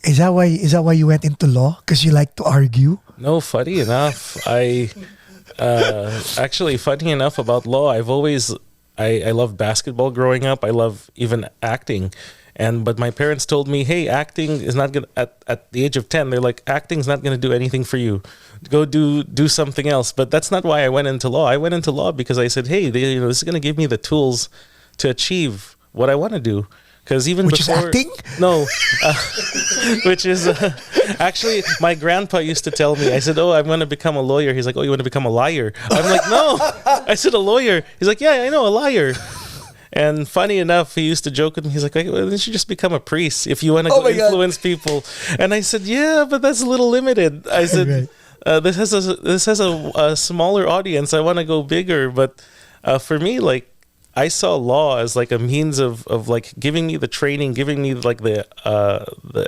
Is that why you went into law? Because you like to argue? No, funny enough, actually, funny enough about law, I loved basketball growing up. I love even acting. But my parents told me, hey, acting is not going to, at the age of 10, they're like, acting's not going to do anything for you. Go do something else. But that's not why I went into law. I went into law because I said, hey, this is going to give me the tools to achieve what I want to do. Because Which is acting? No, which is actually my grandpa used to tell me. I said, "Oh, I'm going to become a lawyer." He's like, "Oh, you want to become a liar?" I'm like, "No." I said, "A lawyer." He's like, "Yeah, I know, a liar." And funny enough, he used to joke with me. He's like, "Well, then you should just become a priest if you want to influence people." And I said, "Yeah, but that's a little limited." I said, "This has a smaller audience. I want to go bigger." But for me, like, I saw law as like a means of like giving me the training, giving me like the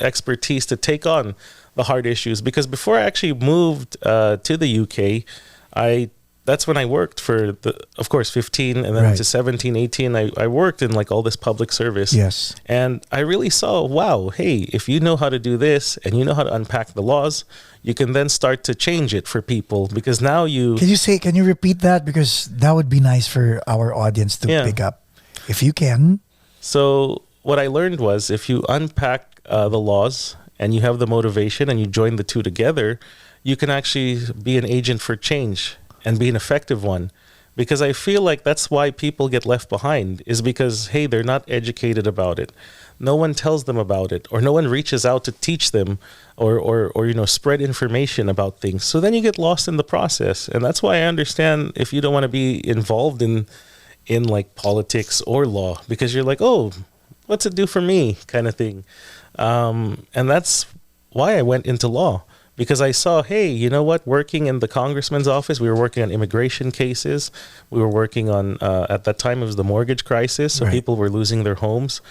expertise to take on the hard issues. Because before I actually moved to the UK, that's when I worked for of course 15 and then to 17, 18. I worked in like all this public service. Yes. And I really saw, wow, hey, if you know how to do this and you know how to unpack the laws, you can then start to change it for people, because now Can you repeat that? Because that would be nice for our audience to pick up. If you can. So what I learned was, if you unpack the laws and you have the motivation and you join the two together, you can actually be an agent for change and be an effective one. Because I feel like that's why people get left behind, is because, hey, they're not educated about it. No one tells them about it, or no one reaches out to teach them or spread information about things. So then you get lost in the process. And that's why I understand if you don't want to be involved in like politics or law, because you're like, oh, what's it do for me kind of thing. And that's why I went into law. Because I saw, hey, you know what? Working in the congressman's office, we were working on immigration cases. We were working on, at that time, it was the mortgage crisis. So people were losing their homes.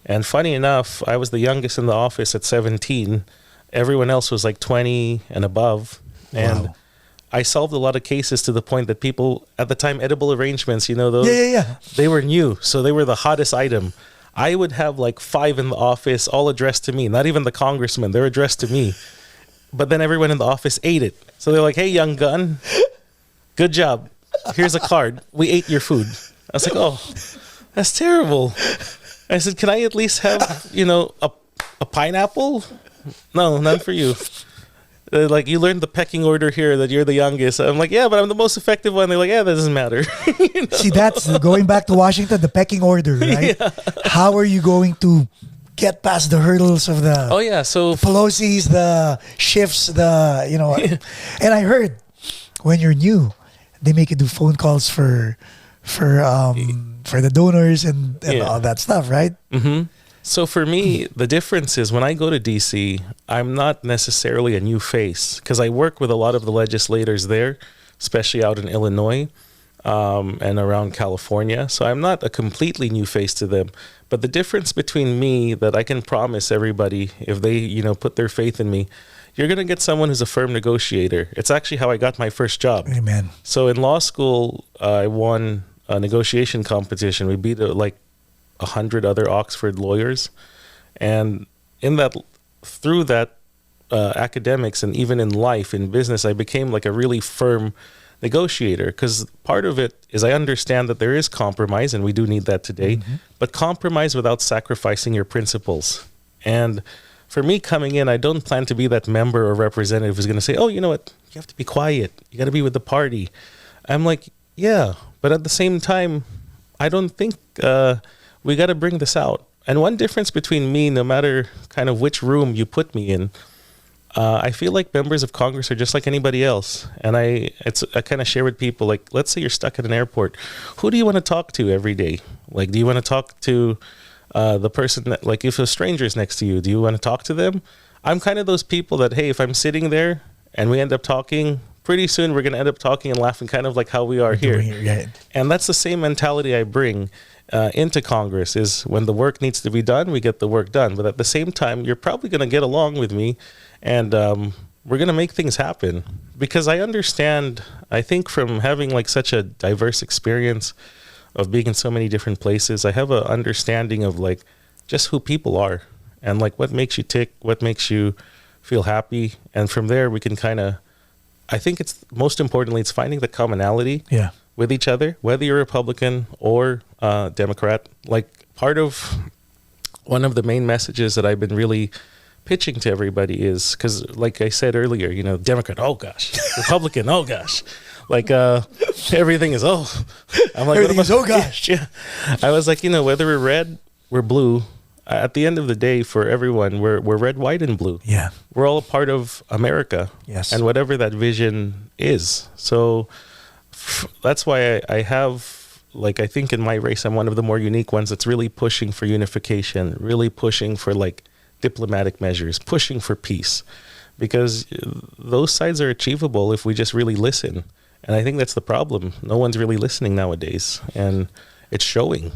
And funny enough, I was the youngest in the office at 17. Everyone else was like 20 and above. And I solved a lot of cases to the point that people, at the time, edible arrangements, those, they were new. So they were the hottest item. I would have like 5 in the office, all addressed to me. Not even the congressman. They're addressed to me. But then everyone in the office ate it. So they're like, hey, young gun, good job. Here's a card. We ate your food. I was like, oh, that's terrible. I said, can I at least have, a pineapple? No, none for you. They're like, you learned the pecking order here, that you're the youngest. I'm like, yeah, but I'm the most effective one. They're like, yeah, that doesn't matter. See, that's going back to Washington, the pecking order, right? Yeah. How are you going to get past the hurdles of the the Pelosi's, the shifts, and I heard when you're new, they make you do phone calls for the donors and all that stuff, right? Mm-hmm. So for me, the difference is when I go to DC, I'm not necessarily a new face, because I work with a lot of the legislators there, especially out in Illinois and around California. So I'm not a completely new face to them. But the difference between me, that I can promise everybody, if they, put their faith in me, you're going to get someone who's a firm negotiator. It's actually how I got my first job. Amen. So in law school, I won a negotiation competition. We beat like 100 other Oxford lawyers. And through that academics and even in life, in business, I became like a really firm negotiator, because part of it is I understand that there is compromise, and we do need that today, but compromise without sacrificing your principles. And for me coming in, I don't plan to be that member or representative who's going to say, oh, you know what, you have to be quiet, you got to be with the party. I'm like, yeah, but at the same time, I don't think we got to bring this out. And one difference between me, no matter kind of which room you put me in, I feel like members of Congress are just like anybody else. And I kind of share with people, like, let's say you're stuck at an airport. Who do you want to talk to every day? Like, do you want to talk to the person that, like, if a stranger is next to you, do you want to talk to them? I'm kind of those people that, hey, if I'm sitting there and we end up talking, pretty soon we're going to end up talking and laughing, kind of like how we are here. And that's the same mentality I bring into Congress, is when the work needs to be done, we get the work done. But at the same time, you're probably going to get along with me. And we're going to make things happen. Because I understand, I think from having like such a diverse experience of being in so many different places, I have an understanding of like just who people are and like what makes you tick, what makes you feel happy. And from there, we can kind of, I think it's most importantly, it's finding the commonality with each other, whether you're Republican or Democrat. Like part of one of the main messages that I've been really pitching to everybody is, because like I said earlier, you know, Democrat, oh gosh, Republican, oh gosh, like everything is I'm like, everything is oh gosh. Yeah, I was like, you know, whether we're red, we're blue, at the end of the day, for everyone, we're red, white, and blue. Yeah, we're all a part of America. Yes, and whatever that vision is. So that's why I have, like, I think in my race, I'm one of the more unique ones that's really pushing for unification, really pushing for like diplomatic measures, pushing for peace, because those sides are achievable if we just really listen. And I think that's the problem. No one's really listening nowadays, and it's showing.